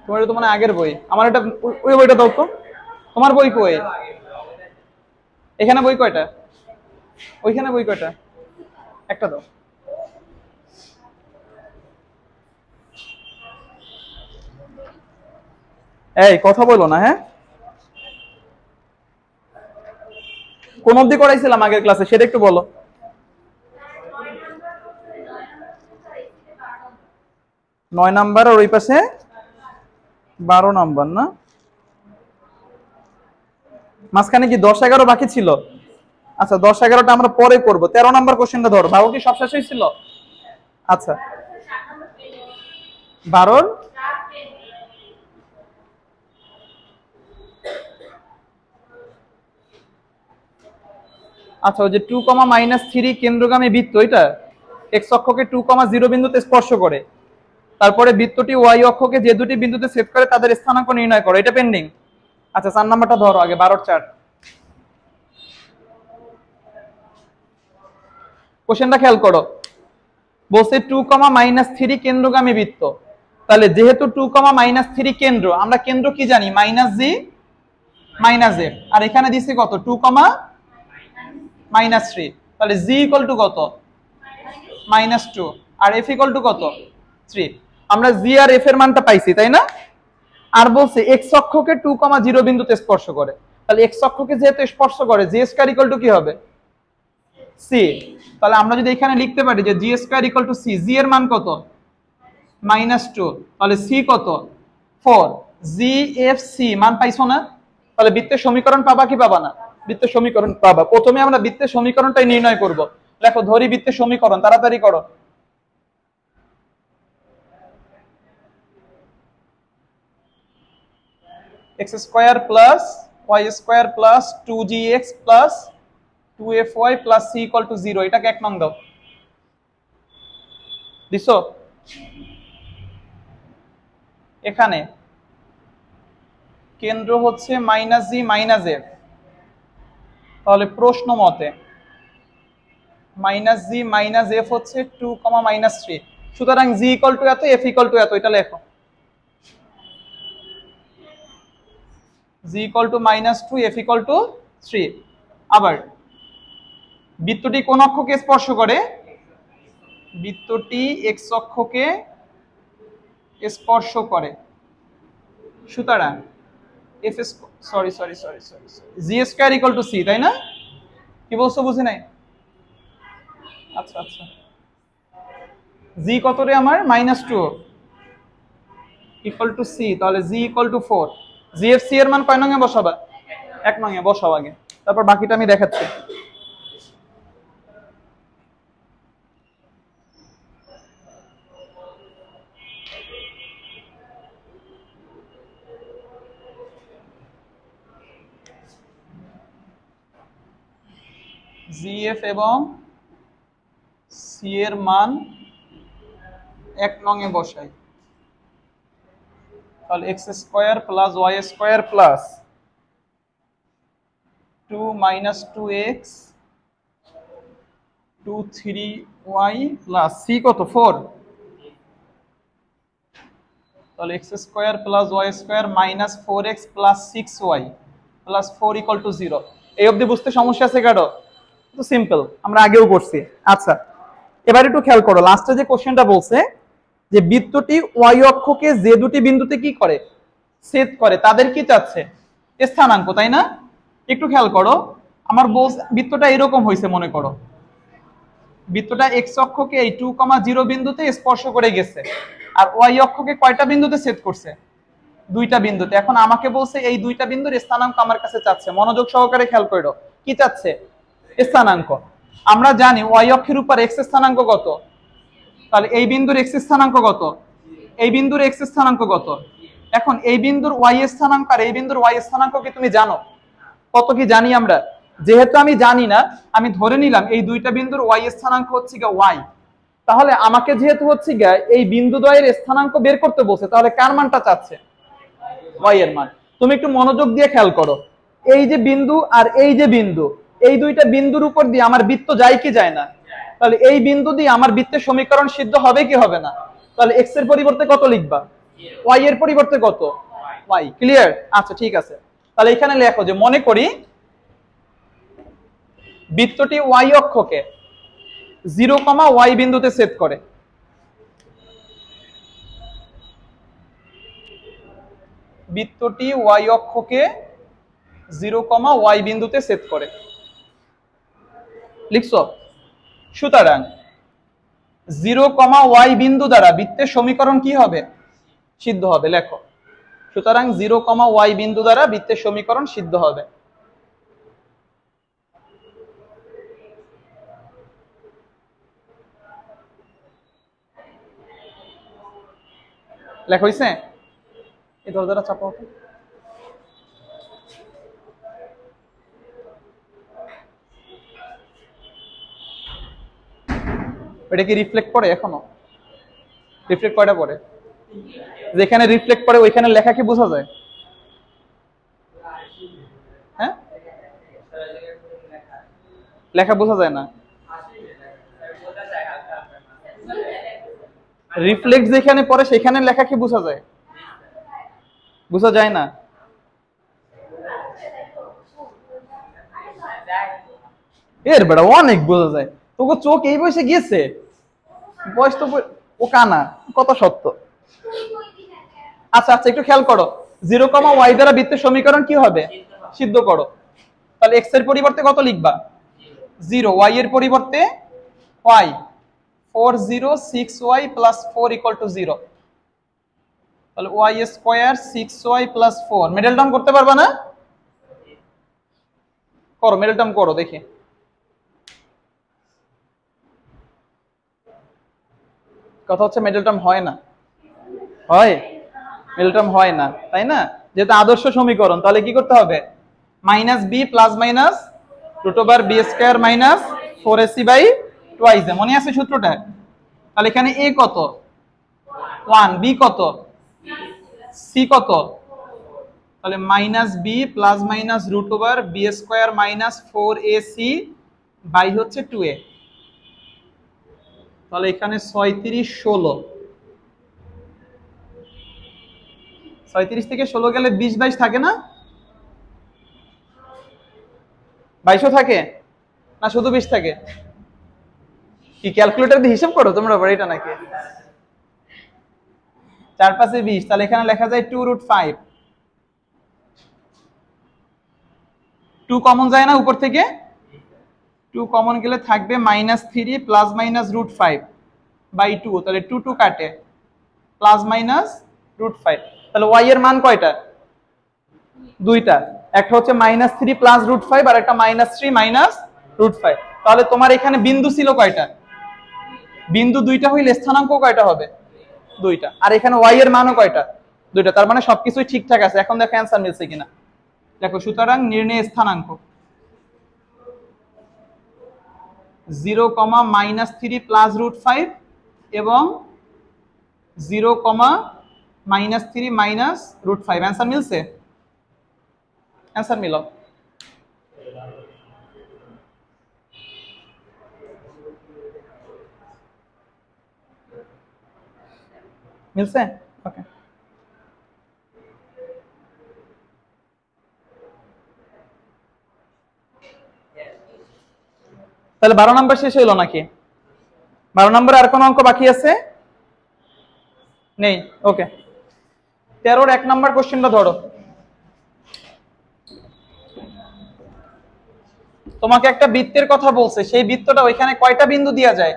তোমার এটা তো মানে আগের বই, আমার এটা ওই বইটা দাও তো। তোমার বই কই? এখানে বই কয়টা? ওইখানে বই কয়টা? একটা দাও। এই কথা বলো না, হ্যাঁ? কোন অবধি করাইছিলাম আগের ক্লাসে সেটা একটু বলো। 9 নাম্বার আর ওই পাশে 12 নাম্বার না? মাঝখানে কি 10-11 বাকি ছিল? আচ্ছা 10-11টা আমরা পরে করব। 13 নাম্বার কোশ্চেনটা ধরো। ভাগো কি সব শেষ হয়েছিল? আচ্ছা 12 আচ্ছা ওই যে 2, কেন্দ্রগামী বৃত্ত, এটা এক্স অক্ষকে 2, 0 বিন্দুতে স্পর্শ করে। তারপরে বৃত্তটি ওয়াই অক্ষকে যে দুটি বিন্দুতে ছেদ করে তাদের স্থানাঙ্ক নির্ণয় করো, এটা পেন্ডিং। আচ্ছা 4 নাম্বারটা ধরো আগে, 12-4 কোশ্চেনটা খেয়াল করো। বলছে 2, কেন্দ্রগামী বৃত্ত। তাহলে যেহেতু 2, কেন্দ্র, আমরা কেন্দ্র কি জানি? -g -f। আর এখানে দিছি কত? 2, তাহলে g ইকুয়াল টু কত? -2 আর f ইকুয়াল টু কত? 3। আমরা g আর f এর মানটা পাইছি, তাই না? আর বলছে x অক্ষকে 2, 0 বিন্দুতে স্পর্শ করে। তাহলে x অক্ষকে যেহেতু স্পর্শ করে, j স্কয়ার ইকুয়াল টু কি হবে? c। তাহলে আমরা যদি এখানে লিখতে পারি যে j square equal to c, g এর মান কত? -2, তাহলে c কত? 4। g f c মান পাইছো না? তাহলে বৃত্তের সমীকরণ পাবা কি পাবা না? বৃত্তের সমীকরণ পাবা। প্রথমে আমরা বৃত্তের সমীকরণটাই নির্ণয় করব। দেখো ধরি বৃত্তের সমীকরণ, তাড়াতাড়ি করো। x square plus y square plus 2gx plus 2fy plus c equal to 0, এটাকে 1 নং দাও। দিছো? এখানে কেন্দ্র হচ্ছে -g -f। তাহলে প্রশ্ন মতে -g -f হচ্ছে 2, 3। সুতরাং g ইকুয়াল টু এত, f ইকুয়াল টু এত, এটা লেখো। g equal to -2, f equal to 3। আবার বৃত্তটি কোন অক্ষকে স্পর্শ করে? বৃত্তটি x অক্ষকে স্পর্শ করে। সুতরাং f g square equal to c, তাই না? কি বলছো বুঝি নাই? আচ্ছা আচ্ছা, g কত রে আমার? -2 ইকুয়াল টু c, তাহলে g ইকুয়াল টু 4। gfc এর মান কয় নং এ বসাবা? 1 নং এ বসাও আগে, তারপর বাকিটা আমি দেখাচ্ছি। gf এবং c এর মান 1 নং এ বসাই। তাহলে x square plus y square plus 2 - 2x 2 3y plus c কত? 4। তাহলে x square plus y square minus 4x plus 6y plus 4 equal to 0। এই অবধি বুঝতে সমস্যা আছে কারো? তো সিম্পল, আমরা আগেও করছি। আচ্ছা এবার একটু খেয়াল করো, লাস্টে যে কোশ্চেনটা বলছে যে বৃত্তটি y অক্ষকে যে দুটি বিন্দুতে কি করে? ছেদ করে, তাদের কি চাচ্ছে? স্থানাঙ্ক, তাই না? একটু খেয়াল করো, আমার বৃত্তটা এরকম হয়েছে মনে করো। বৃত্তটা x অক্ষকে এই 2, 0 বিন্দুতে স্পর্শ করে গেছে, আর y অক্ষকে কয়টা বিন্দুতে ছেদ করছে? 2টা বিন্দুতে। এখন আমাকে বলছে এই 2টা বিন্দুর স্থানাঙ্ক আমার কাছে চাচ্ছে। মনোযোগ সহকারে খেয়াল করো, কি চাচ্ছে? স্থানাঙ্ক। আমরা জানি y অক্ষের উপর x স্থানাঙ্ক কত? তাহলে এই বিন্দুর x স্থানাঙ্ক কত? এই বিন্দুর x স্থানাঙ্ক কত? এখন এই বিন্দুর y স্থানাঙ্ক আর এই বিন্দুর y স্থানাঙ্ক কি তুমি জানো? কত কি জানি আমরা? যেহেতু আমি জানি না, আমি ধরে নিলাম এই 2টা বিন্দুর y স্থানাঙ্ক হচ্ছে y। তাহলে আমাকে যেহেতু হচ্ছে এই বিন্দুদ্বয়ের স্থানাঙ্ক বের করতে বলছে, তাহলে কার মানটা চাচ্ছে? y এর মান। তুমি একটু মনোযোগ দিয়ে খেয়াল করো, এই যে বিন্দু আর এই যে বিন্দু, এই 2টা বিন্দুর উপর দিয়ে আমার বৃত্ত যায় কি যায় না? তাহলে এই বিন্দু দিয়ে আমার বৃত্তের সমীকরণ সিদ্ধ হবে কি হবে না? তাহলে x এর পরিবর্তে কত লিখবা? ওয়াই এর পরিবর্তে কত ওয়াই। ক্লিয়ার? আচ্ছা ঠিক আছে, তাহলে এখানে লেখো যে মনে করি বৃত্তটি ওয়াই অক্ষকে 0, ওয়াই বিন্দুতে ছেদ করে। বৃত্তটি ওয়াই অক্ষকে 0, ওয়াই বিন্দুতে ছেদ করে। লিখছো? সুতরাং 0, ওয়াই বিন্দু দ্বারা বৃত্তের সমীকরণ কি হবে? সিদ্ধ হবে। লেখো, সুতরাং 0, ওয়াই বিন্দু দ্বারা বৃত্তের সমীকরণ সিদ্ধ হবে। লেখা হইছে? এই দরজাটা চাপাও। এটা কি রিফ্লেক্ট করে? এখনো রিফ্লেক্ট কয়টা পড়ে? যেখানে রিফ্লেক্ট করে ওইখানে লেখা কি বোঝা যায়? হ্যাঁ, লেখা বোঝা যায় না। রিফ্লেক্ট যেখানে পড়ে সেখানে লেখা কি বোঝা যায়? বোঝা যায় না। এর বেড়া অনেক বোঝা যায়। তোকে চোখ এই বয়সে গিয়েছে, বয়স তো ও কানা, কত সত্য। আচ্ছা আচ্ছা, একটু খেয়াল করো, 0, ওয়াই দ্বারা বৃত্তের সমীকরণ কি হবে? সিদ্ধ করো। তাহলে এক্স এর পরিবর্তে কত লিখবা? 0, ওয়াই এর পরিবর্তে ওয়াই 4 0 6 ওয়াই প্লাস 4 = 0। তাহলে y square 6 y plus 4। Middle term করতে পারবা না? করো, মিডল টার্ম করো দেখি। কথা হচ্ছে মিডল টার্ম হয় না। হয়? মিডল টার্ম হয় না, তাই না? যেহেতু আদর্শ সমীকরণ, তাহলে কি করতে হবে? Minus b plus minus root over b square minus 4ac by 2ac। মনে আছে সূত্রটা? তাহলে এখানে এ কত? 1, বি কত? সি কত? তাহলে minus b plus minus root over b square minus 4ac by হচ্ছে 2a। তাহলে এখানে 36 16, 36 থেকে 16 গেলে 20 22 থাকে না? 22ও থাকে না, শুধু 20 থাকে? কি ক্যালকুলেটর দিয়ে হিসাব করো তোমরা আবার এটা নাকি? 4 5 20, তাহলে এখানে লেখা যায় 2√5। 2 কমন যায় না উপর থেকে? 2 কমন গেলে থাকবে -3 প্লাস মাইনাস √5 বাই 2। তাহলে 2 2 কাটে, প্লাস মাইনাস √5। তাহলে ওয়াই এর মান কয়টা? দুইটা। একটা হচ্ছে -3 প্লাস √5 আর একটা -3 মাইনাস √5। তাহলে তোমার এখানে বিন্দু ছিল কয়টা? বিন্দু দুইটা হইলে স্থানাঙ্ক কয়টা হবে? দুইটা। আর এখানে ওয়াই এর মানও কয়টা? দুইটা। তার মানে সবকিছুই ঠিকঠাক আছে। এখন দেখো অ্যান্সার মিলছে কিনা। দেখো, সুতরাং নির্ণয় স্থানাঙ্ক 0, -3 প্লাস √5 এবং 0, -3 মাইনাস √5। অ্যান্সার মিলছে? অ্যান্সার মিল। মিলছে? ওকে। তাহলে 12 নম্বর শেষ হইলো নাকি? 12 নম্বরে আর কোন অঙ্ক বাকি আছে? নেই। ওকে, 13-র 1 নম্বর কোশ্চেনটা ধরো। তোমাকে একটা বৃত্তের কথা বলছে, সেই বৃত্তটা ওইখানে কয়টা বিন্দু দেয়া যায়?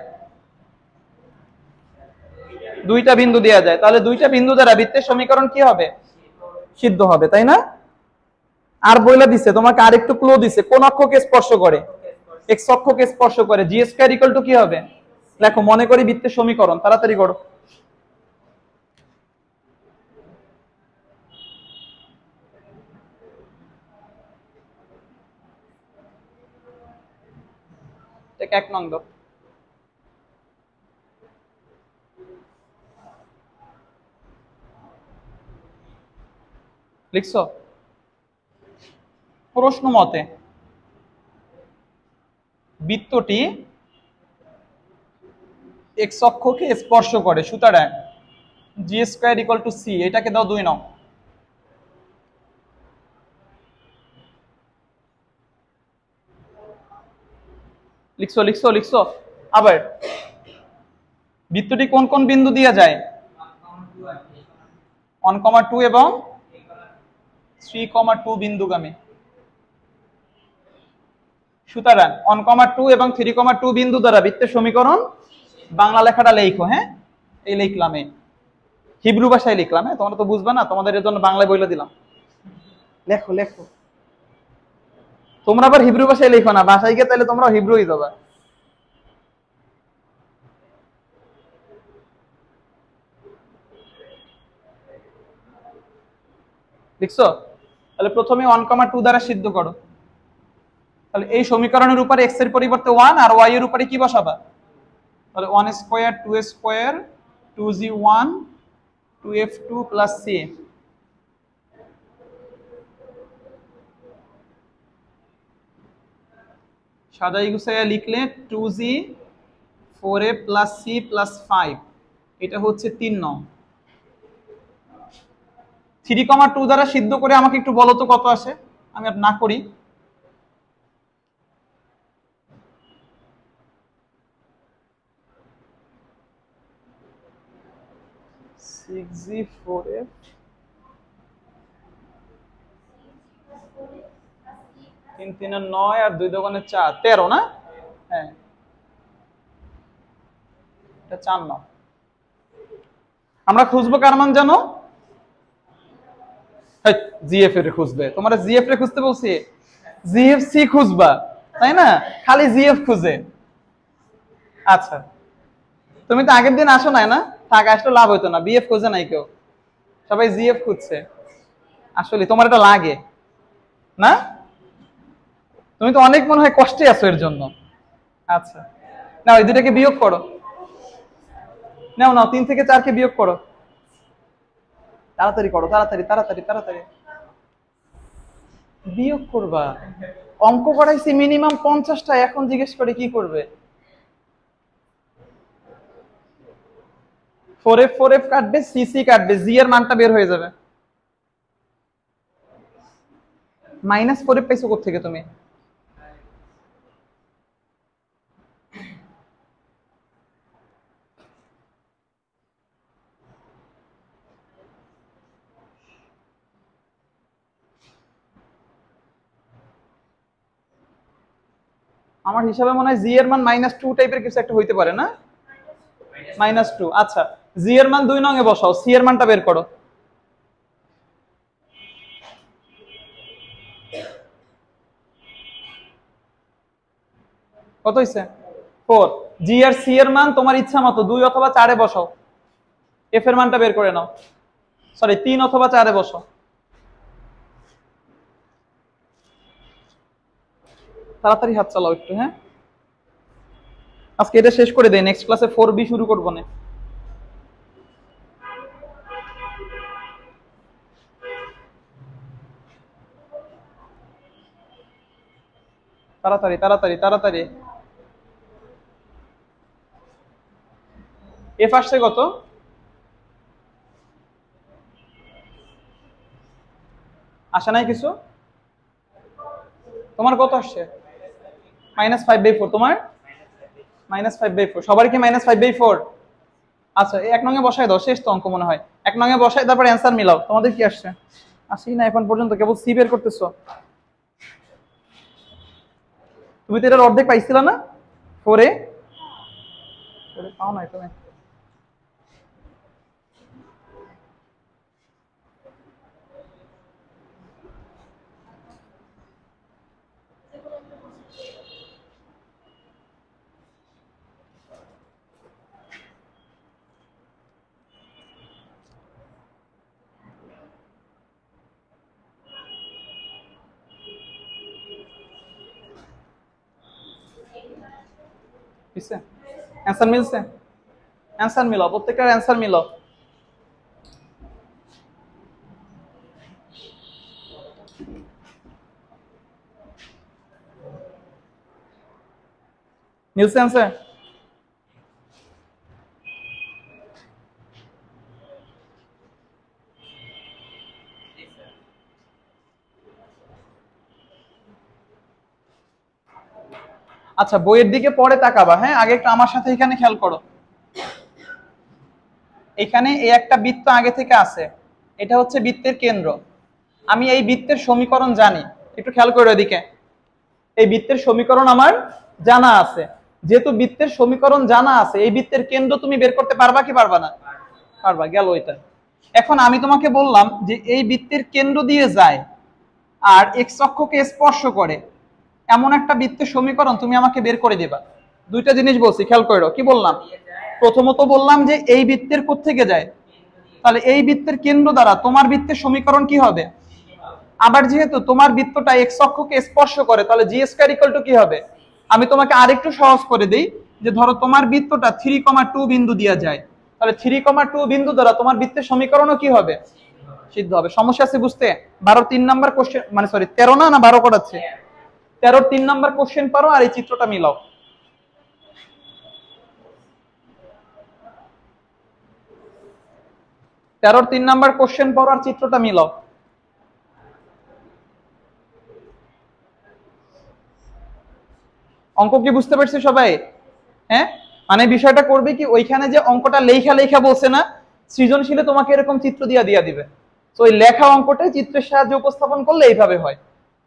দুইটা বিন্দু দেয়া যায়। তাহলে দুইটা বিন্দু দ্বারা বৃত্তের সমীকরণ কি হবে? সিদ্ধ হবে, তাই না? আর বইলা দিছে তোমাকে, আরেকটু ক্লু দিছে, কোন অক্ষকে স্পর্শ করে? এক্স অক্ষকে স্পর্শ করে। জি স্কয়ার ইকুয়াল টু কি হবে? দেখো, মনে করি বৃত্তের সমীকরণ, তাড়াতাড়ি করো। এক নং দাও। লিখছো? প্রশ্ন মতে বৃত্তটি এক্স অক্ষকে স্পর্শ করে, সুতরাং G square equal to C, এটাকে দাও 2 নাও। লিখছো লিখছো লিখছো। আবার বৃত্তটি কোন কোন বিন্দু দিয়ে যায়? 1,2 এবং 3,2 বিন্দুগামী। সুতরাং 1,2 এবং 3,2 বিন্দু দ্বারা বৃত্তের সমীকরণ বাংলা লেখাটা লেখো। হ্যাঁ, এই লিখলাম, এই হিব্রু ভাষায় লিখলাম। হ্যাঁ, তোমরা তো বুঝবে না, তোমাদের এর জন্য বাংলায় বলে দিলাম। লেখো লেখো। তোমরা আবার হিব্রু ভাষায় লিখো না, ভাষায় গিয়ে তাহলে তোমরা হিব্রুই দেবা। লিখছো? তাহলে প্রথমে 1,2 দ্বারা সিদ্ধ করো। তাহলে এই সমীকরণের উপরে x এর পরিবর্তে 1 আর y এর উপরে কি বসাবা? তাহলে 1 square 2 square 2g1 2f2 plus c। সাজাই গুছাইয়া লিখলে 2g 4a plus c plus 5, এটা হচ্ছে 3 নং। 3,2 দ্বারা সিদ্ধ করে আমাকে একটু বলো তো কত আসে, আমি আর না করি। 6g4f 3 3 9 আর 2 2 4, 13 না? হ্যাঁ, এটা 4 নং। আমরা খুঁজবো কার মান জানো? জিএফ এর খুঁজবে। তোমরা জিএফ এর খুঁজতে বলছি, জিএফসি খুঁজবা তাই না? খালি জিএফ খুঁজে। আচ্ছা, তুমি তো আগের দিন আসো নাই না? থাক, আসলে লাভ হইতো না, বিএফ খুঁজে নাই কেউ, সবাই জিএফ খুঁজছে। আসলে তোমার এটা লাগে না? তুমি তো অনেক মনে হয় কষ্টে আছো এর জন্য। আচ্ছা, নাও এই দুটাকে বিয়োগ করো। নাও নাও 3 থেকে 4 কে বিয়োগ করো। তাড়াতাড়ি করো, তাড়াতাড়ি তাড়াতাড়ি তাড়াতাড়ি বিয়োগ করবা। অঙ্ক করাইছি মিনিমাম 50টা, এখন জিজ্ঞেস করে কি করবে? 4f 4f কাটবে, সিসি কাটবে, জি এর মানটা বের হয়ে যাবে। -4f পাইছো কোত্থেকে তুমি? আমার হিসাবে মনে হয় জি এর মান -2 টাইপের কিছু একটা হইতে পারে না? -2। আচ্ছা, জি এর মান 2 নং এ বসাও, সি এর মানটা বের করো। কত হইছে? 4। জি আর সি এর মান তোমার ইচ্ছা মতো 2 অথবা 4 এ বসাও। এফ এর মানটা বের করে নাও, সরি 3 অথবা 4 এ বসাও। তাড়াতাড়ি হাত চালাও একটু। হ্যাঁ, আজকে এটা শেষ করে দেই, নেক্সট ক্লাসে 4b শুরু করবো না। তাড়াতাড়ি তাড়াতাড়ি তাড়াতাড়ি। এফ আসছে কত? আসে নাই কিছু? তোমার কত আসছে? -5/4। তোমার -5/4। সবার কি -5/4? আচ্ছা, এই 1 নং এ বসাই দাও, শেষ তো অঙ্ক মনে হয়। 1 নং এ বসাই, তারপর অ্যান্সার মিলাও। তোমাদের কি আসছে? আসি না এখন পর্যন্ত, কেবল সি বের করতেছো। তুমি তো এটার অর্ধেক পাইছিলা না 4 এ? পাও নাই তুমি। বুঝছে? অ্যান্সার মিলছে? অ্যান্সার মিলাও, প্রত্যেকটার অ্যান্সার মিলাও। মিলছে অ্যান্সার? আচ্ছা বইয়ের দিকে পরে তাকাবা, হ্যাঁ আগে একটু আমার সাথে এখানে খেয়াল করো। এখানে এই একটা বৃত্ত আগে থেকে আছে, এটা হচ্ছে বৃত্তের কেন্দ্র। আমি এই বৃত্তের সমীকরণ জানি, একটু খেয়াল করো এদিকে। এই বৃত্তের সমীকরণ আমার জানা আছে, যেহেতু বৃত্তের সমীকরণ জানা আছে, এই বৃত্তের কেন্দ্র তুমি বের করতে পারবা কি পারবা না? পারবা, গেল এটা। এখন আমি তোমাকে বললাম যে এই বৃত্তের কেন্দ্র দিয়ে যায় আর এক্স অক্ষকে স্পর্শ করে এমন একটা বৃত্তের সমীকরণ তুমি আমাকে বের করে দিবা। দুইটা জিনিস বলছি, খেয়াল করো। কি বললাম? প্রথমত বললাম যে এই বৃত্তের কোত্থেকে যায়, তাহলে এই বৃত্তের কেন্দ্র দ্বারা তোমার বৃত্তের সমীকরণ কি হবে? আবার যেহেতু তোমার বৃত্তটা এক্স অক্ষকে স্পর্শ করে, তাহলে জি স্কয়ার ইকুয়াল টু কি হবে? আমি তোমাকে আরেকটু সহজ করে দিই, যে ধরো তোমার বৃত্তটা 3,2 বিন্দু দিয়ে যায়, তাহলে 3,2 বিন্দু দ্বারা তোমার বৃত্তের সমীকরণও কি হবে? সিদ্ধ হবে। সমস্যা আছে বুঝতে? 12 3 নাম্বার কোশ্চেন, মানে সরি 13 না 12 করাচ্ছে? 13 3 নাম্বার কোশ্চেন পারো আর এই চিত্রটা মিলাও। 13 3 নাম্বার কোশ্চেন পড়ো আর চিত্রটা মিলাও। অঙ্ক কি বুঝতে পারছি সবাই? হ্যাঁ, মানে বিষয়টা করবে কি, ওইখানে যে অঙ্কটা লেখা লেখা বলছে না, সৃজনশীলে তোমাকে এরকম চিত্র দিয়া দিবে। তো ওই লেখা অঙ্কটাই চিত্রের সাহায্যে উপস্থাপন করলে এইভাবে হয়।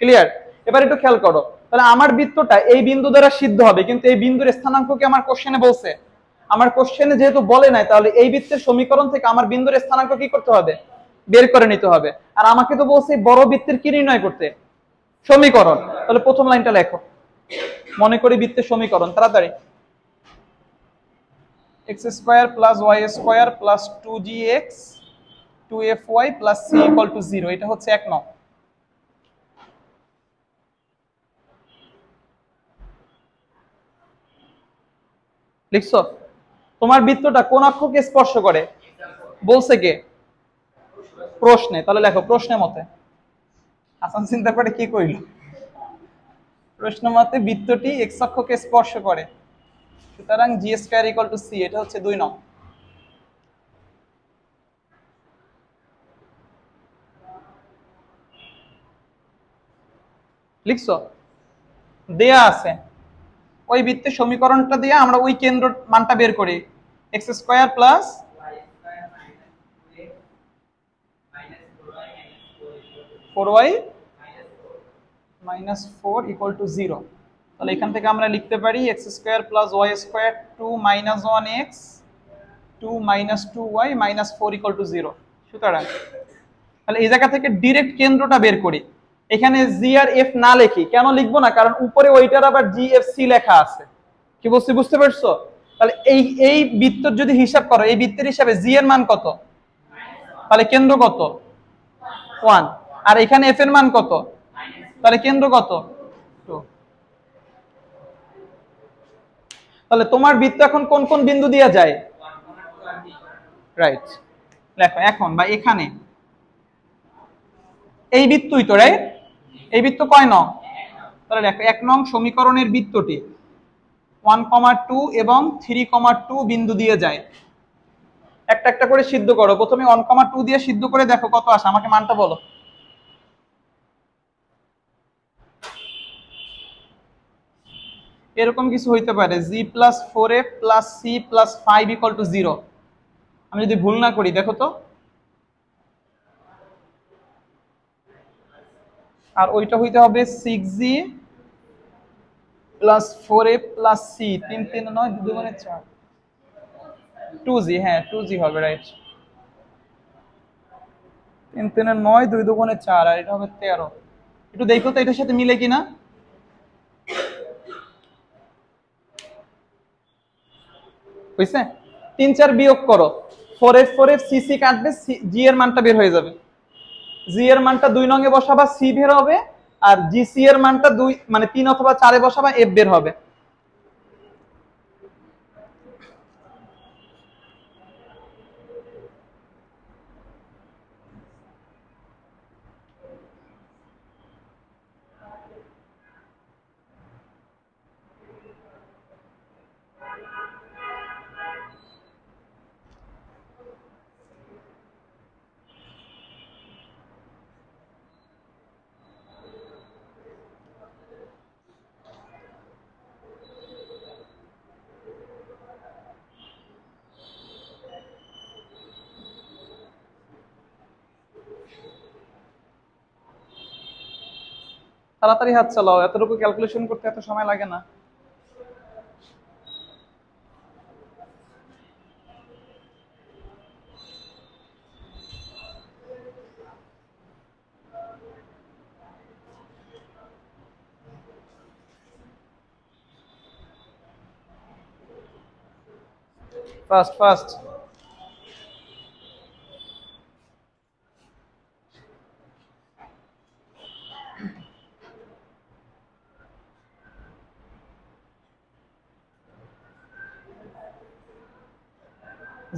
ক্লিয়ার? এবার একটু খেয়াল করো, তাহলে আমার বৃত্তটা এই বিন্দু দ্বারা সিদ্ধ হবে, কিন্তু এই বিন্দুর স্থানাঙ্ক কি আমার কোশ্চেনে বলছে? আমার কোশ্চেনে যেহেতু বলে নাই, তাহলে এই বৃত্তের সমীকরণ থেকে আমার বিন্দুর স্থানাঙ্ক কি করতে হবে? বের করে নিতে হবে। আর আমাকে তো বলছে বড় বৃত্তের কি নির্ণয় করতে? সমীকরণ। তাহলে প্রথম লাইনটা লেখো, মনে করি বৃত্তের সমীকরণ, তাড়াতাড়ি। X square plus y square plus 2gx 2fy plus c equal to 0, এটা হচ্ছে 1 নং। লিখছো? তোমার বৃত্তটা কোন অক্ষকে স্পর্শ করে বলছে কে? প্রশ্নে। তাহলে লেখো প্রশ্নে মতে। আসান চিন্তা করে কি কইল? প্রশ্ন মতে বৃত্তটি এক্স অক্ষকে স্পর্শ করে, সুতরাং জি স্কয়ার ইকুয়াল টু সি, এটা হচ্ছে 2 নং। লিখছো? দেয়া আছে ওই বৃত্তের সমীকরণটা দিয়ে আমরা ওই কেন্দ্র মানটা বের করি, x square plus 4y minus 4 equal to 0। তাহলে এখান থেকে আমরা লিখতে পারি x square plus y square 2 minus 1x 2 minus 2y minus 4 equal to 0। সুতরাং তাহলে এই জায়গা থেকে ডিরেক্ট কেন্দ্রটা বের করি। এখানে জি আর এফ না লিখি, কেন লিখবো না? কারণ উপরে ওইটার আবার জি এফ সি লেখা আছে। কি বলছি বুঝতে পারছো? তাহলে এই এই বৃত্তর যদি হিসাব করো, এই বৃত্তের হিসাবে জি এর মান কত? তাহলে কেন্দ্র কত? 1। আর এখানে এফ এর মান কত? তাহলে কেন্দ্র কত? 2। তাহলে তোমার বৃত্ত এখন কোন কোন বিন্দু দিয়ে যায়? রাইট। লেখো এখন বা এখানে এই বৃত্তই তো, রাইট? এই বৃত্ত কয় নং? তাহলে লেখো 1 নং সমীকরণের বৃত্তটি 1,2 এবং 3,2 বিন্দু দিয়ে যায়। একটা একটা করে সিদ্ধ করো। প্রথমে 1,2 দিয়ে সিদ্ধ করে দেখো কত আসে, আমাকে মানটা বলো। এরকম কিছু হইতে পারে, g plus 4f plus c plus 5 equal to 0। আমি যদি ভুল না করি দেখো তো। আর ওইটা হইতে হবে 6g plus 4f plus C, 3 3 9 2 গুণে 4, 2g, হ্যাঁ 2g হবে, রাইট। 3 3 9 2 2 গুণে 4, আর এটা হবে 13। একটু দেখো তো এটার সাথে মিলে কিনা। হইছে? 3 4 বিয়োগ করো, 4f সি কাটবে, জি এর মানটা বের হয়ে যাবে। জি এর মানটা 2 নং এ বসাবা, সি বের হবে। আর জি সি এর মানটা 2 মানে 3 অথবা 4 এ বসাবা, এফ বের হবে। তাড়াতাড়ি হাত চালাও, এতটুকু ক্যালকুলেশন করতে এত সময় লাগে না। Fast fast.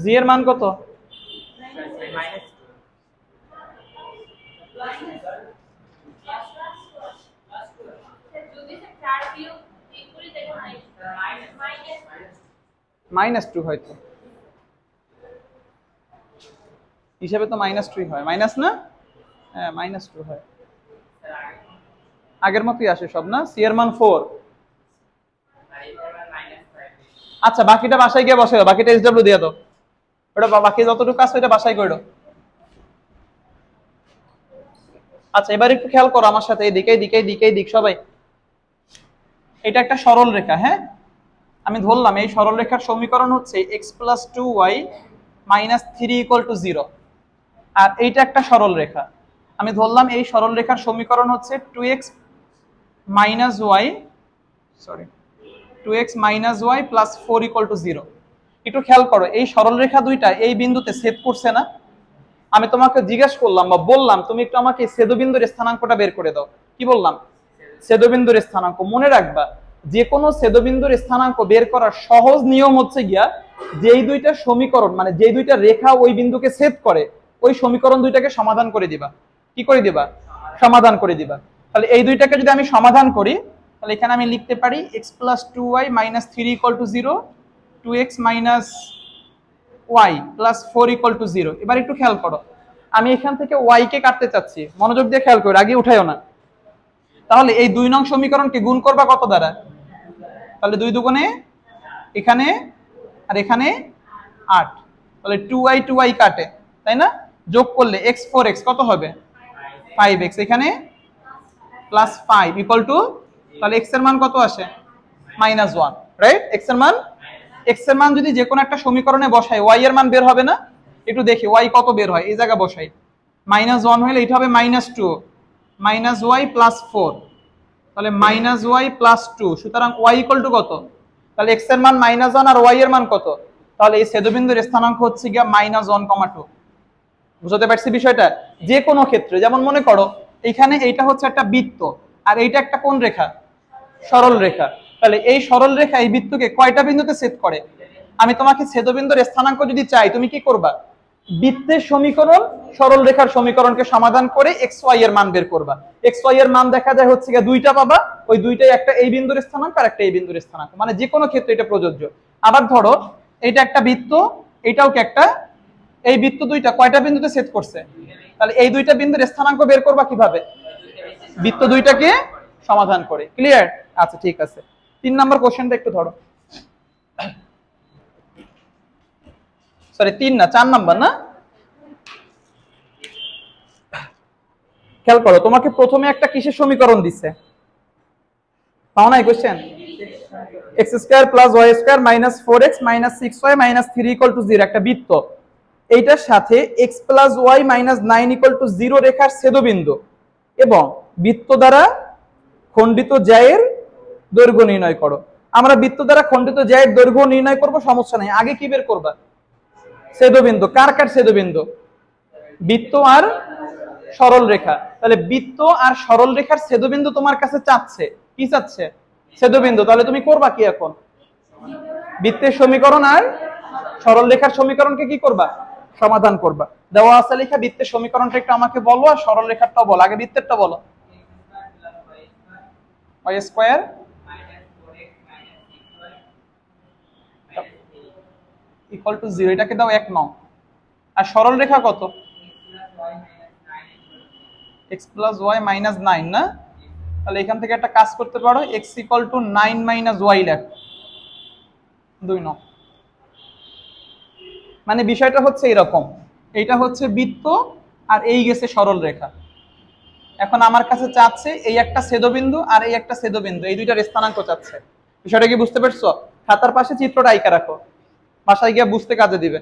জি এর মান কত? -2 হয়তো হিসাবে তো -2 হয়, মাইনাস না? হ্যাঁ -2 হয়, আগের মতোই আসে সব না। সি এর মান 4। আচ্ছা বাকিটা বাসায় গিয়ে বসে দাও, বাকিটা এসডব্লিউ দিয়ে দাও, ওটা বাকি যতটুকু আছে ওটা বাসায় করে দাও। আচ্ছা এবার একটু খেয়াল করো আমার সাথে, এদিকে এদিকে এদিকে এদিক সবাই। এটা একটা সরল রেখা, হ্যাঁ আমি ধরলাম এই সরল রেখার সমীকরণ হচ্ছে x + 2y - 3 = 0। আর এইটা একটা সরল রেখা, আমি ধরলাম এই সরল রেখার সমীকরণ হচ্ছে 2x - y, sorry 2x - y + 4 = 0। একটু খেয়াল করো এই সরল রেখা দুইটা এই বিন্দুতে ছেদ করছে না? আমি তোমাকে জিজ্ঞেস করলাম বা বললাম তুমি একটু আমাকে ছেদবিন্দুর স্থানাঙ্কটা বের করে দাও। কি বললাম? ছেদবিন্দুর স্থানাঙ্ক। মনে রাখবা যে কোনো ছেদবিন্দুর স্থানাঙ্ক বের করার সহজ নিয়ম হচ্ছে গিয়া যেই দুইটা সমীকরণ মানে যেই দুইটা রেখা ওই বিন্দুকে ছেদ করে ওই সমীকরণ দুইটাকে সমাধান করে দিবা। কি করে দিবা? সমাধান করে দিবা। তাহলে এই দুইটাকে যদি আমি সমাধান করি তাহলে এখানে আমি লিখতে পারি x + 2y - 3 = 0, 2x - y + 4 = 0। এবার একটু খেয়াল করো আমি এখান থেকে y কে কাটতে চাচ্ছি, মনোযোগ দিয়ে খেয়াল করো, আগে উঠাইও না। তাহলে এই 2 নং সমীকরণকে গুণ করবা কত দ্বারা? তাহলে 2 দুগুণে এখানে আর এখানে 8, তাহলে 2y 2y কাটে, তাই না? যোগ করলে x 4x কত হবে? 5x, এখানে +5 = তাহলে x এর মান কত আসে? -1, রাইট? x এর মান যদি যে কোনো একটা সমীকরণে বসাই y এর মান বের হবে না? একটু দেখি y কত বের হয়, এই জায়গা বসাই। -1 হলে এটা হবে -2, -y + 4, তাহলে -y + 2, সুতরাং y = কত? তাহলে x এর মান -1 আর y এর মান কত? তাহলে এই ছেদবিন্দুর স্থানাঙ্ক হচ্ছে গিয়া -1,2। বুঝতে পারছি বিষয়টা? যে কোনো ক্ষেত্রে যেমন মনে করো এখানে এইটা হচ্ছে একটা বৃত্ত আর এইটা একটা কোন রেখা? সরল রেখা। তাহলে এই সরল রেখা এই বৃত্তকে কয়টা বিন্দুতে ছেদ করে? আমি তোমাকে ছেদবিন্দুর স্থানাঙ্ক যদি চাই তুমি কি করবা? বৃত্তের সমীকরণ সরল রেখার সমীকরণকে সমাধান করে x y এর মান বের করবা। x y এর মান দেখা যায় হচ্ছে গিয়ে দুইটা পাবা, ওই দুইটাই একটা এই বিন্দুর স্থানাঙ্ক আর একটা এই বিন্দুর স্থানাঙ্ক, মানে যে কোনো ক্ষেত্রে এটা প্রযোজ্য। আবার ধরো এটা একটা বৃত্ত, এটাও কি একটা, এই বৃত্ত দুইটা কয়টা বিন্দুতে ছেদ করছে? তাহলে এই দুইটা বিন্দুর স্থানাঙ্ক বের করবা কিভাবে? বৃত্ত দুইটাকে সমাধান করে। ক্লিয়ার? আচ্ছা ঠিক আছে, 3 নাম্বার কোশ্চেনটা একটু ধরো। সরি 3 না 4 নাম্বার না? খেয়াল করো তোমাকে প্রথমে একটা কিসের সমীকরণ দিচ্ছে? পাও না এই question? x² + y² - 4x - 6y - 3 = 0 একটা বৃত্ত, এইটার সাথে x + y - 9 = 0 রেখার ছেদবিন্দু এবং বৃত্ত দ্বারা খণ্ডিত জ্যায়ের দৈর্ঘ্য নির্ণয় করো। আমরা বৃত্ত দ্বারা খণ্ডিত জ্যায়ের দৈর্ঘ্য নির্ণয় করব, সমস্যা নেই। আগে কি বের করবা? ছেদবিন্দু। কার কার ছেদবিন্দু? বৃত্ত আর সরল রেখা। তাহলে বৃত্ত আর সরল রেখার ছেদবিন্দু তোমার কাছে চাচ্ছে, কি চাচ্ছে? ছেদবিন্দু। তাহলে তুমি করবা কি এখন? বৃত্তের সমীকরণ আর সরল রেখার সমীকরণকে কি করবা? সমাধান করবা। দেওয়া আছে লেখা বৃত্তের সমীকরণটা একটু আমাকে বলো আর সরল রেখাটাও বলো। আগে বৃত্তেরটা বলো। y² = 0, এটাকে দাও 1 নং। আর সরল রেখা কত? x + y - 9 না? তাহলে এখান থেকে একটা কাজ করতে পারো, x = 9 - y লেখ, 2 নং। মানে বিষয়টা হচ্ছে এরকম, এইটা হচ্ছে বৃত্ত আর এই গেছে সরল রেখা। এখন আমার কাছে চাচ্ছে এই একটা ছেদবিন্দু আর এই একটা ছেদবিন্দু, এই দুইটার স্থানাঙ্ক চাচ্ছে। বিষয়টা কি বুঝতে পারছো? খাতার পাশে চিত্রটা আঁকা রাখো, বাসায় গিয়ে বুঝতে কাজে দিবে।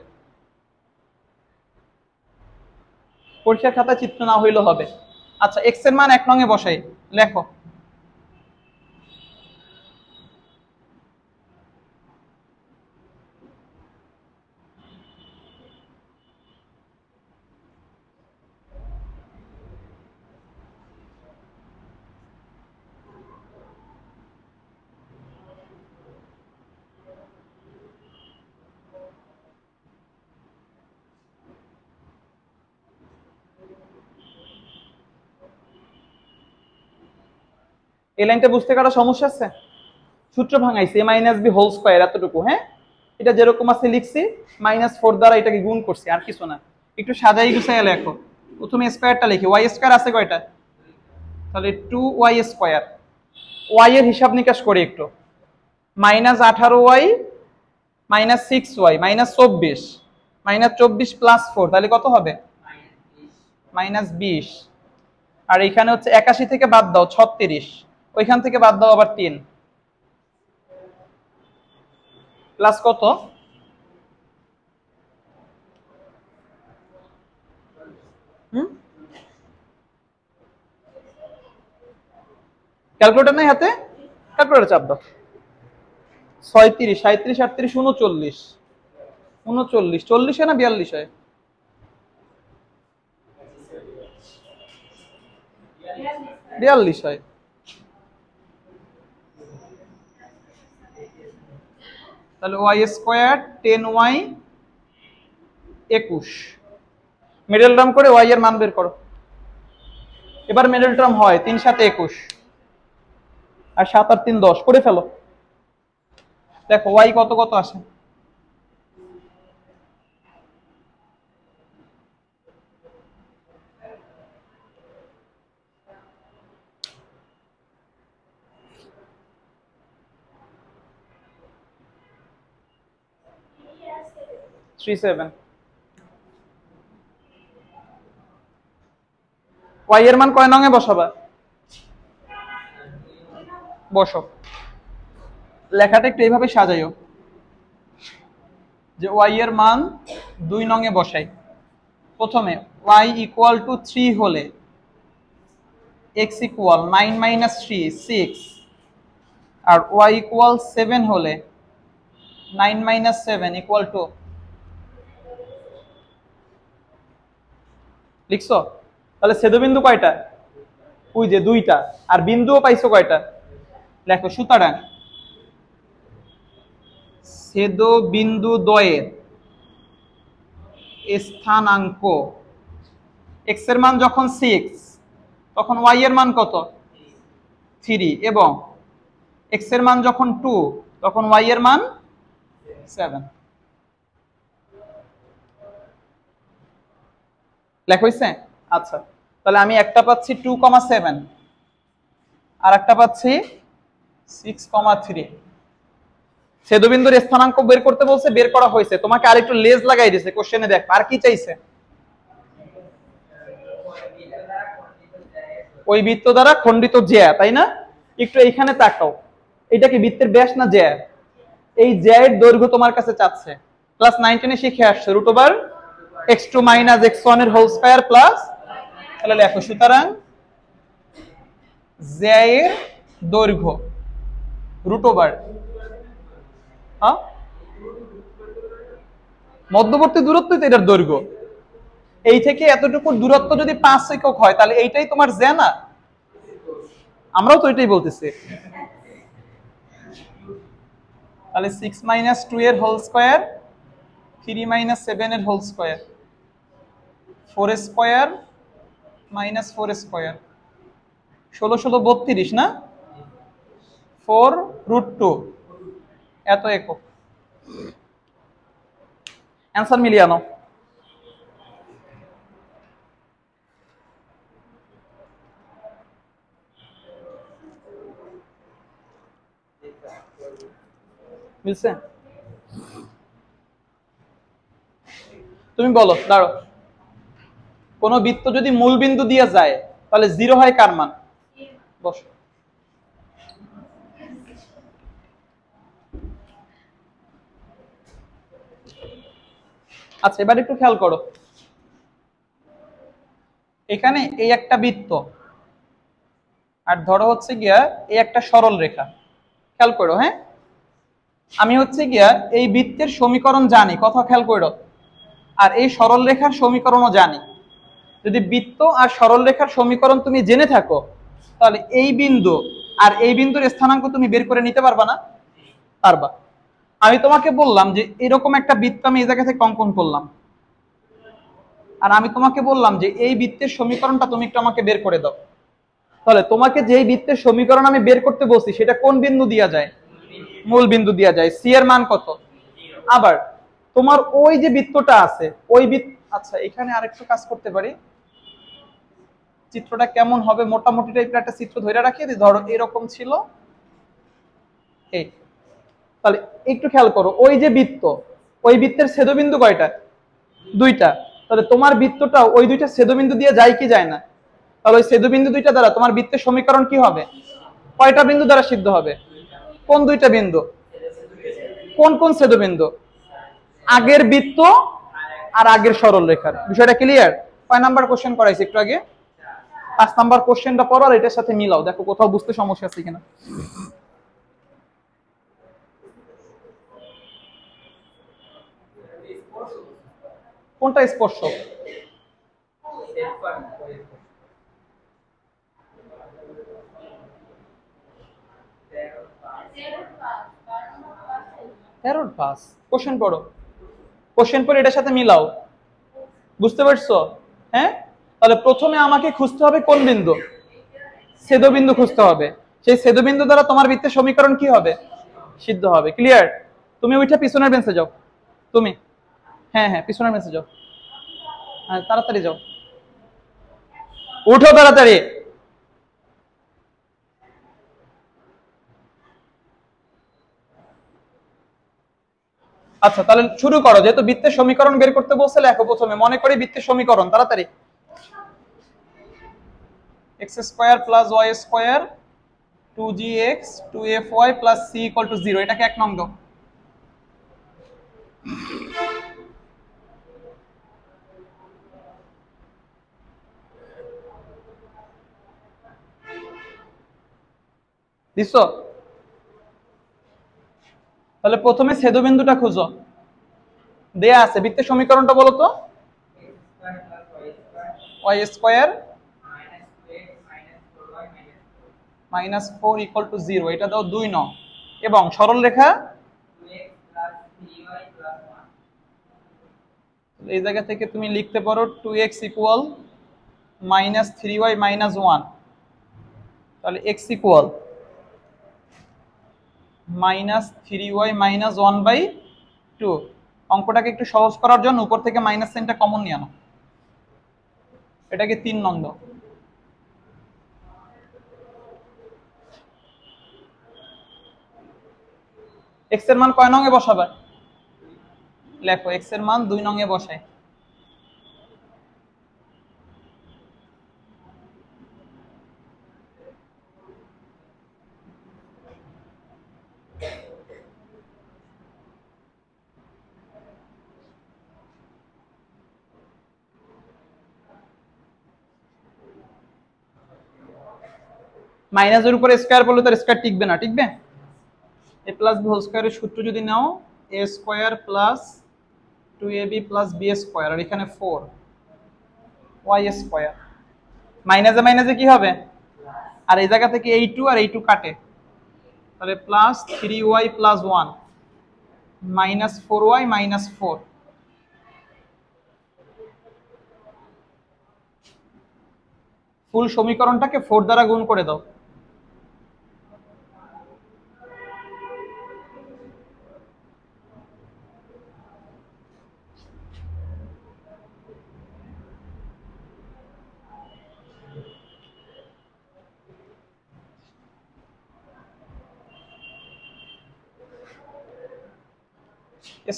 পরীক্ষার খাতায় চিত্র না হইলেও হবে। আচ্ছা, এক্স এর মান 1 নং এ বসাই, লেখো। এই লাইনটা বুঝতে কারো সমস্যা আছে? সূত্র ভাঙাইছি, a minus b whole square এতটুকু, হ্যাঁ? এটা যেরকম আছে লিখছি, -4 দ্বারা এটাকে গুণ করছি, আর কিছু না। একটু সাজাই গুছাই লেখো। প্রথমে স্কয়ারটা লিখি, y স্কয়ার আছে কয়টা? তাহলে 2y স্কয়ার। y এর হিসাব নিকাশ করি একটু। -18y -6y -24, -24 প্লাস 4, তাহলে কত হবে? -20। আর এখানে হচ্ছে 81 থেকে বাদ দাও 36, ওইখান থেকে বাদ দাও আবার 3, প্লাস কত? ক্যালকুলেটর নাই হাতে? ক্যালকুলেটর চাপ দাও। 36, 37, 38, 39, 39, 40 হয় না 42 হয়? 42 হয়। তাহলে y square 10y 21। Middle term করে y এর মান বের করো। এবার মিডল টার্ম হয় 3 7 21 আর 7 আর 3 10, করে ফেলো। দেখো y কত কত আসে। y এর মান কয় নং এ বসাবা? বসো। লেখাটা একটু এইভাবে সাজাইও যে y এর মান 2 নং এ বসাই। প্রথমে y ইকুয়াল টু 3 হলে x ইকুয়াল 9 - 3 6, আর y ইকুয়াল 7 হলে 9 - 7 ইকুয়াল টু, লিখছো? তাহলে ছেদবিন্দু কয়টা? ওই যে 2টা, আর বিন্দুও পাইছো কয়টা? লেখো। সুতরাং ছেদবিন্দু দ্বয়ের স্থানাঙ্ক x এর মান যখন 6, তখন y এর মান কত? 3, এবং x এর মান যখন 2, তখন y এর মান 7। লেখা হইছে? আচ্ছা, তাহলে আমি একটা পাচ্ছি 2,7 আর একটা পাচ্ছি 6,3। ছেদবিন্দুর স্থানাঙ্ক বের করতে বলছে, বের করা হয়েছে। তোমাকে আরেকটু লেজ লাগাই দিয়েছে কোশ্চেনে, দেখ আর কি চাইছে। ওই বৃত্ত দ্বারা খণ্ডিত জ্যা, তাই না? একটু এইখানে তাকাও, এটা কি বৃত্তের ব্যাস না জ্যা? এই জ্যা এর দৈর্ঘ্য তোমার কাছে চাচ্ছে। ক্লাস 9 10 শিখে আসছে √x2 - x1 এর হোল স্কয়ার প্লাস, তাহলে লেখো। সুতরাং জ্যা এর দৈর্ঘ্য √ হ্যাঁ, মধ্যবর্তী দূরত্বই তো এটার দৈর্ঘ্য। এই থেকে এতটুকু দূরত্ব যদি 5 একক হয়, তাহলে এইটাই তোমার জ্যা না? আমরাও তো এটাই বলতেছি। তাহলে 6 - 2 এর হোল স্কয়ার, 3 - 7 এর হোল স্কয়ার, 4 স্কয়ার -4 স্কয়ার, 16 16 32 না? 4√2 এত একক। অ্যান্সার মিলিয়ে আনো। মিলছে? তুমি বলো, দাঁড়ো। কোন বৃত্ত যদি মূল বিন্দু দিয়ে যায়, তাহলে 0 হয় কার মান? বস। আচ্ছা এবার একটু খেয়াল করো, এখানে এই একটা বৃত্ত আর ধরো হচ্ছে গিয়া এই একটা সরল রেখা। খেয়াল করো, হ্যাঁ, আমি হচ্ছে গিয়া এই বৃত্তের সমীকরণ জানি, কথা খেয়াল করো, আর এই সরল রেখার সমীকরণও জানি। যদি বৃত্ত আর সরল রেখার সমীকরণ তুমি জেনে থাকো, তাহলে এই বিন্দু আর এই বিন্দুর স্থানাঙ্ক তুমি বের করে নিতে পারবা না? পারবা। আমি তোমাকে বললাম যে এরকম একটা বৃত্ত আমি এই জায়গা থেকে অঙ্কন করলাম, আর আমি তোমাকে বললাম যে এই বৃত্তের সমীকরণটা তুমি একটু আমাকে বের করে দাও। তাহলে তোমাকে যেই বৃত্তের সমীকরণ আমি বের করতে বলছি সেটা কোন বিন্দু দেয়া যায়? মূল বিন্দু দেয়া যায়। সি এর মান কত? আবার তোমার ওই যে বৃত্তটা আছে ওই বৃত্ত, আচ্ছা এখানে আরেকটু কাজ করতে পারি, চিত্রটা কেমন হবে মোটামুটি টাইপের একটা চিত্র ধরে রাখি। ধরো এরকম ছিল এই, তাহলে একটু খেয়াল করো, ওই যে বৃত্ত, ওই বৃত্তের ছেদবিন্দু কয়টা? দুইটা। তাহলে তোমার বৃত্তটা ওই দুইটা ছেদবিন্দু দিয়ে যায় কি যায় না? তাহলে ওই ছেদবিন্দু দুইটা দ্বারা তোমার বৃত্তের সমীকরণ কি হবে? কয়টা বিন্দু দ্বারা সিদ্ধ হবে? কোন দুইটা বিন্দু? কোন কোন ছেদবিন্দু? আগের বৃত্ত আর আগের সরল রেখার। বিষয়টা ক্লিয়ার? কয় নাম্বার কোশ্চেন করাইছি একটু আগে? 5 নাম্বার কোশ্চেনটা পড়ো আর এটার সাথে মিলাও, দেখো কোথাও বুঝতে সমস্যা আছে কিনা। কোনটা স্পর্শ? তেরোর পাস। কোশ্চেন পড়ো, কোশ্চেন পড়ে এটার সাথে মিলাও। বুঝতে পারছো? হ্যাঁ, তাহলে প্রথমে আমাকে খুঁজতে হবে কোন বিন্দু? ছেদবিন্দু খুঁজতে হবে। সেই ছেদবিন্দু দ্বারা তোমার বৃত্তের সমীকরণ কি হবে? সিদ্ধ হবে। ক্লিয়ার? তুমি ওইটা পিছনের বেঞ্চে যাও। তুমি, হ্যাঁ হ্যাঁ পিছনের বেঞ্চে যাও, হ্যাঁ তাড়াতাড়ি যাও, উঠো তাড়াতাড়ি। আচ্ছা তাহলে শুরু করো, যেহেতু বৃত্তের সমীকরণ বের করতে বলছে লেখো প্রথমে, মনে করি বৃত্তের সমীকরণ, তাড়াতাড়ি। X square plus y square 2gx 2fy plus c equal to 0, এটাকে 1 নং দাও। দিছো? তাহলে প্রথমে ছেদবিন্দুটা খুঁজো, দেয়া আছে। বৃত্তের সমীকরণটা বলো তো? Y square minus 4 equal to 0, এটা দাও 2 নং। এবং সরল রেখা এই জায়গা থেকে তুমি লিখতে পারো 2x equal minus 3y minus 1। তাহলে x equal minus 3y minus 1/2। অঙ্কটাকে একটু সহজ করার জন্য উপর থেকে মাইনাস সাইনটা কমন নিয়ে আনো, এটাকে 3 নং দাও। x এর মান কয় নং এ বসাবে? লেখো x এর মান 2 নং এ বসাই। মাইনাসের উপরে স্কয়ার বললে তার স্কয়ার টিকবে না, টিকবে? a প্লাস b হোল স্কয়ারের সূত্র যদি নাও, a square plus 2ab plus b square, আর এখানে 4y স্কয়ার। মাইনাসে মাইনাসে কি হবে? আর এই জায়গা থেকে এই 2 আর এই 2 কাটে, তাহলে plus 3y plus 1 minus 4y minus 4। ফুল সমীকরণটাকে 4 দ্বারা গুণ করে দাও।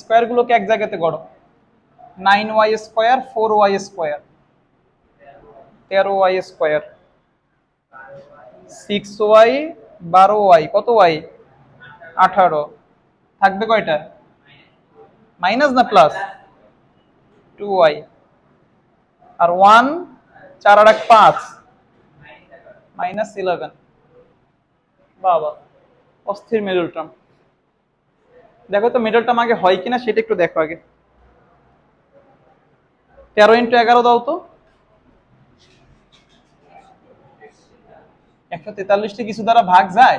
স্কয়ার গুলোকে এক জায়গাতে গড়ো, 9y square 4y square 13y square. 6y 12y কত y 18 থাকবে কয়টা মাইনাস না প্লাস 2y আর 1 4 আর 5 -11 বাবা অস্থির মিডল টার্ম দেখো তো মিডল টার্ম আগে হয় কিনা সেটা একটু দেখো আগে 13 × 11 দাও তো 143 টি কিছু দ্বারা ভাগ যায়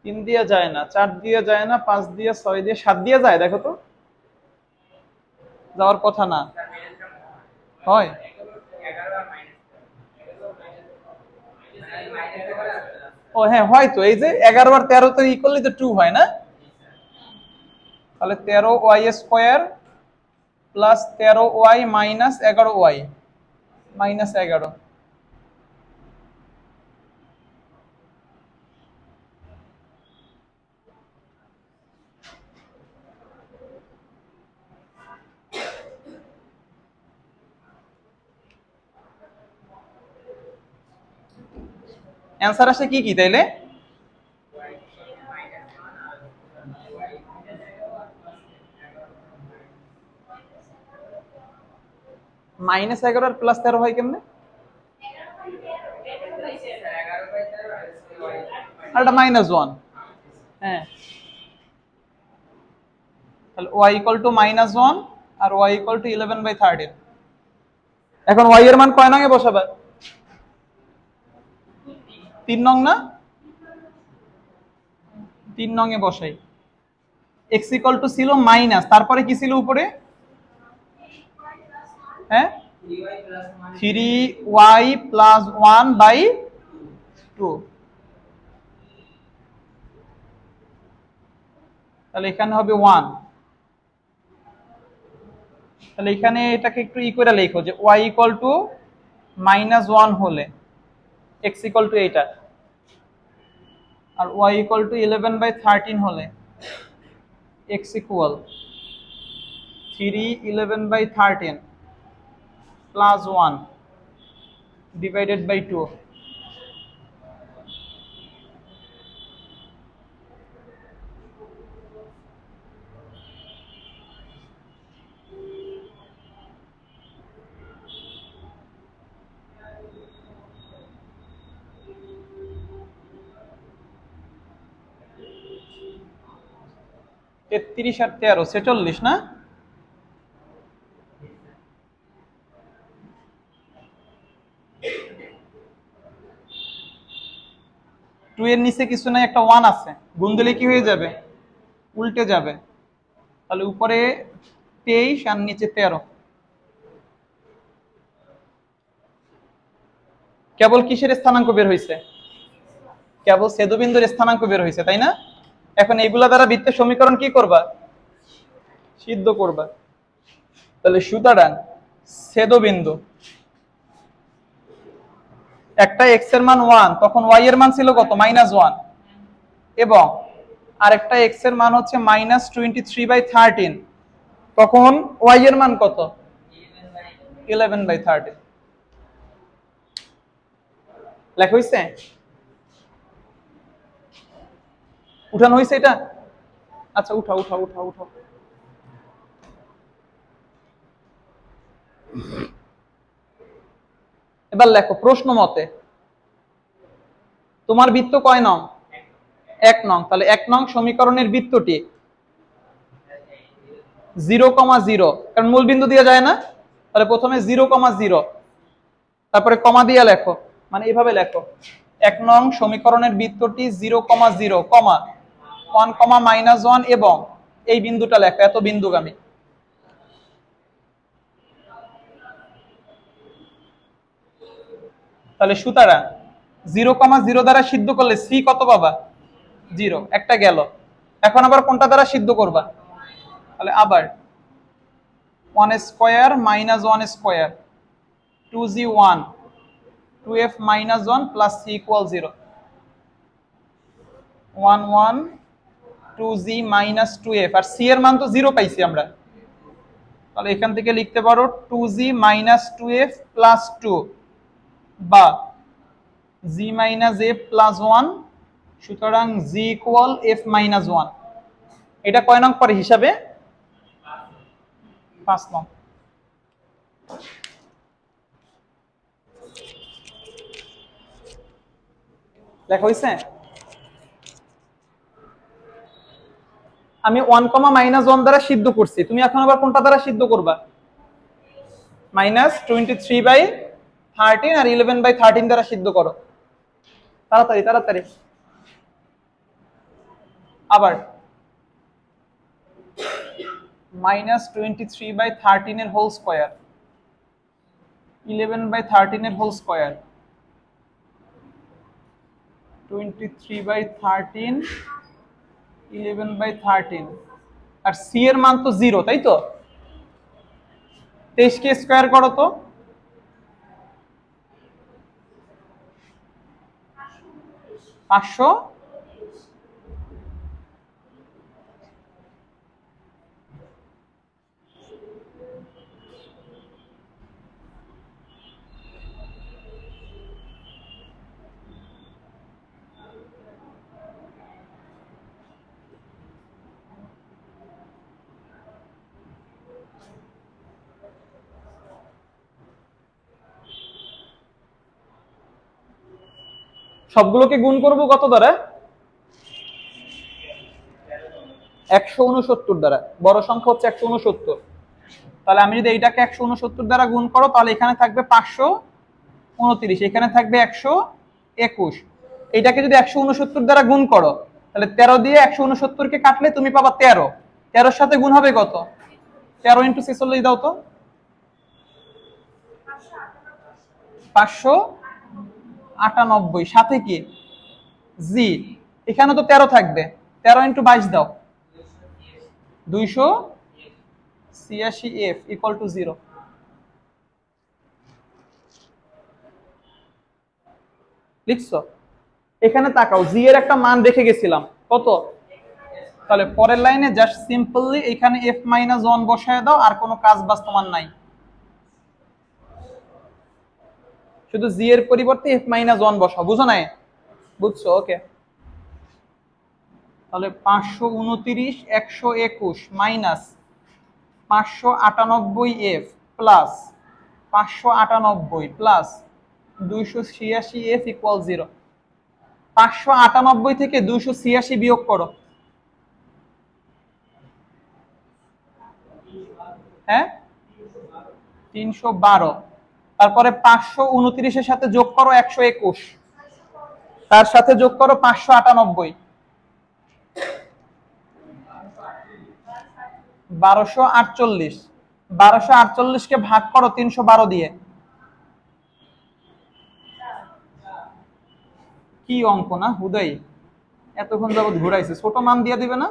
3 দিয়ে যায় না 4 দিয়ে যায় না 5 দিয়ে 6 দিয়ে 7 দিয়ে যায় দেখো তো যাওয়ার কথা না হয় ও হ্যাঁ হয় তো এই যে 11 আর 13 তো ই করলে তো 2 হয় না তাহলে 13y² plus 13y minus 11y minus 11 answer আসে কি কি তাইলে -11 আর +13 হয় কেমনে আর এটা -1 হ্যাঁ তাহলে y -1 আর y 11/13 এখন y এর মান কয় নং এ বসাবা 3 নং না 3 নং এ বসাই x ছিল মাইনাস তারপরে কি ছিল উপরে হ্যাঁ 3y + 1/2 তাহলে এখানে হবে 1 তাহলে এখানে এটাকে একটু ই করে লেখো যে y -1 হলে x এইটা আর y 11/13 হলে x 3 11/13 plus 1 divided by 2 33 আর 13 46 না 2 এর নিচে কিছু নাই একটা 1 আছে গুণ দিলে কি হয়ে যাবে উল্টে যাবে তাহলে উপরে 23 আর নিচে 13 কেবল কিসের স্থানাঙ্ক বের হইছে কেবল ছেদবিন্দুর স্থানাঙ্ক বের হইছে তাই না এখন এইগুলা দ্বারা বৃত্তের সমীকরণ কি করবা সিদ্ধ করবা তাহলে সুতরাং ছেদবিন্দু একটা x এর মান 1 তখন y এর মান ছিল কত -1 এবং আরেকটা x এর মান হচ্ছে -23/13 তখন y এর মান কত 11/13 লেখা হইছে উঠানো হইছে এটা আচ্ছা উঠাও উঠাও উঠাও উঠাও এবার লেখো প্রশ্ন মতে তোমার বৃত্ত কয় নং 1 নং তাহলে 1 নং সমীকরণের বৃত্তটি 0,0 কারণ মূল বিন্দু দিয়ে যায় না তাহলে প্রথমে 0,0 তারপরে কমা দিয়ে লেখো মানে এইভাবে লেখো 1 নং সমীকরণের বৃত্তটি 0,0 কমা 1, -1 এবং এই বিন্দুটা লেখো এত বিন্দুগামী তাহলে সুতরাং 0,0 দ্বারা সিদ্ধ করলে c কত পাবা 0 একটা গেল এখন আবার কোনটা দ্বারা সিদ্ধ করবা তাহলে আবার 1² -1² 2g1 2f -1 plus c equal 0 1 1 2g minus 2f আর c এর মান তো 0 পাইছি আমরা তাহলে এখান থেকে লিখতে পারো 2g মাইনাস 2f প্লাস 2 বা g মাইনাস f প্লাস 1, সুতরাং g ইকুয়াল f মাইনাস 1। এটা কয় নং পরে হিসাবে? 5 নং। লেখা হইছে? আমি 1 কমা মাইনাস 1 দ্বারা সিদ্ধ করছি, তুমি এখন আবার কোনটা দ্বারা সিদ্ধ করবা? মাইনাস 23/13 আর 11/13 দ্বারা সিদ্ধ করো, তাড়াতাড়ি তাড়াতাড়ি। আবার মাইনাস 23/13 এর হোল স্কয়ার, 11/13 এর হোল স্কয়ার, 23/13, 11/13, আর সি এর মান তো 0, তাই তো? 23 কে স্কয়ার করো তো, পাঁচশো সবগুলোকে গুণ করব কত দ্বারা? 169 দ্বারা। বড় সংখ্যা হচ্ছে 169। তাহলে আমি যদি এইটাকে 169 দ্বারা গুণ করো, তাহলে এখানে থাকবে 529, এখানে থাকবে 121। এইটাকে যদি 169 দ্বারা গুণ করো, তাহলে 13 দিয়ে 169 কে কাটলে তুমি পাবা 13। 13 সাথে গুণ হবে কত? 13 × 46 দাও তো, 598। সাথে কি জি, এখানে তো 13 থাকবে, 13 × 22 দাও, 286f = 0। লিখছো? এখানে তাকাও, জি এর একটা মান রেখে গেছিলাম কত? তাহলে পরের লাইনে জাস্ট সিম্পলি এখানে f - 1 বসায় দাও, আর কোনো কাজ বাস তোমার নাই, শুধু জি এর পরিবর্তে f - 1 বসাও। বুঝো নাই? বুঝছো? ওকে। তাহলে 529 121 minus 598f plus 598 plus 286f = 0। 598 থেকে 286 বিয়োগ করো। হ্যাঁ, 312। তারপরে 529 এর সাথে যোগ করো 121, তার সাথে যোগ করো 598, 1248। 1248 কে ভাগ করো 312 দিয়ে। কি অঙ্ক না হুদাই, এতক্ষণ যাবত ঘুরাইছে, ছোট মান দিয়ে দিবে না?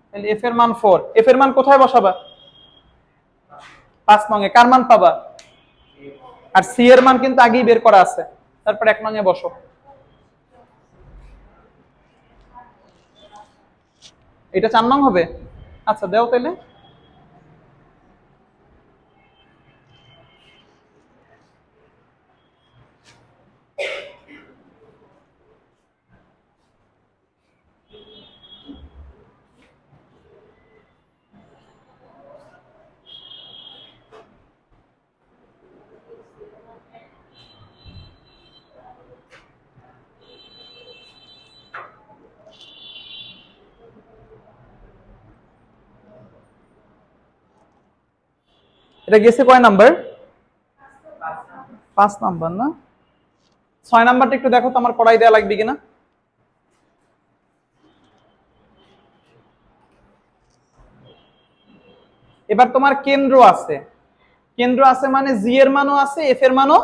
তাহলে এফ এর মান 4, এফ এর মান কোথায় বসাবা? 5 নং এ। কার মান পাবা? আর সি এর মান কিন্তু আগেই বের করা আছে, তারপর 1 নং এ বসো। এটা 4 নং হবে? আচ্ছা দাও তাহলে। এটা গেছে কয় নাম্বার? 5 নাম্বার না? 6 নাম্বারটা একটু দেখো তো, আমার করাই দেয়া লাগবে কিনা। এবার তোমার কেন্দ্র আছে, কেন্দ্র আছে মানে জি এর মানও আছে, এফ এর মানও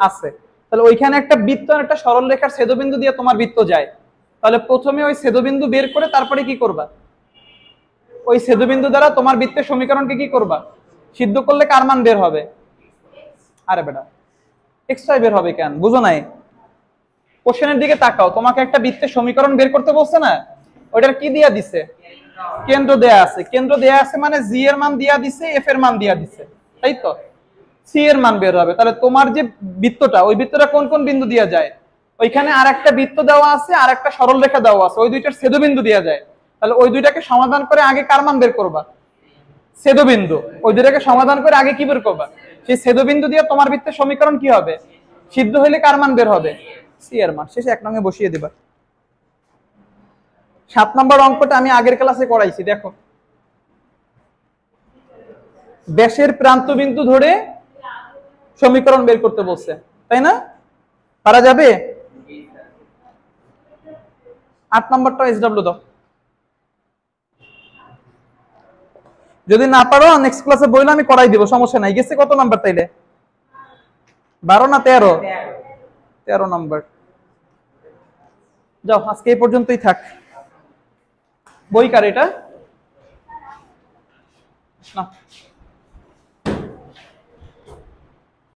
আছে। তাহলে ওইখানে একটা বৃত্ত আর একটা সরল রেখার ছেদবিন্দু দিয়ে তোমার বৃত্ত যায়। তাহলে প্রথমে ওই ছেদবিন্দু বের করে তারপরে কি করবা? ওই ছেদবিন্দু দ্বারা তোমার বৃত্তের সমীকরণকে কি করবা? সিদ্ধ করলে কার মান বের হবে? আরে বেটা, এক্সট্রা বের হবে কেন? বুঝো নাই? কোশ্চেনের দিকে তাকাও, তোমাকে একটা বৃত্তের সমীকরণ বের করতে বলছে না, ওইটার কি দিয়া দিছে? কেন্দ্র দেয়া আছে, কেন্দ্র দেয়া আছে মানে জি এর মান দিয়া দিছে, এফ এর মান দিয়া দিছে, তাই তো? সি এর মান বের হবে। তাহলে তোমার যে বৃত্তটা, ওই বৃত্তটা কোন কোন বিন্দু দিয়া যায়? ওইখানে আর একটা বৃত্ত দেওয়া আছে, আর একটা সরল রেখা দেওয়া আছে, ওই দুইটার ছেদবিন্দু দেওয়া যায়। তাহলে ওই দুইটাকে সমাধান করে আগে কার মান বের করবা? ছেদবিন্দু। ওই দুইটাকে সমাধান করে আগে কি বের করবা? সেই ছেদবিন্দু দিয়ে তোমার বৃত্তের সমীকরণ কি হবে? সিদ্ধ হইলে কার মান বের হবে? সি এর মান। শেষে 1 নং এ বসিয়ে দিবা। 7 নম্বর অঙ্কটা আমি আগের ক্লাসে করাইছি, দেখো। ব্যাসের প্রান্তবিন্দু ধরে সমীকরণ বের করতে বলছে, তাই না? পারা যাবে? 8 নম্বরটা এসডব্লিউ দাও। যদি না পারো নেক্সট ক্লাসে বইলে আমি করাই দিব, সমস্যা নাই। গেছে কত নাম্বার তাইলে? 12 না 13? 13 নাম্বার। যাও, আজকে এই পর্যন্তই থাক। বই কার এটা? না।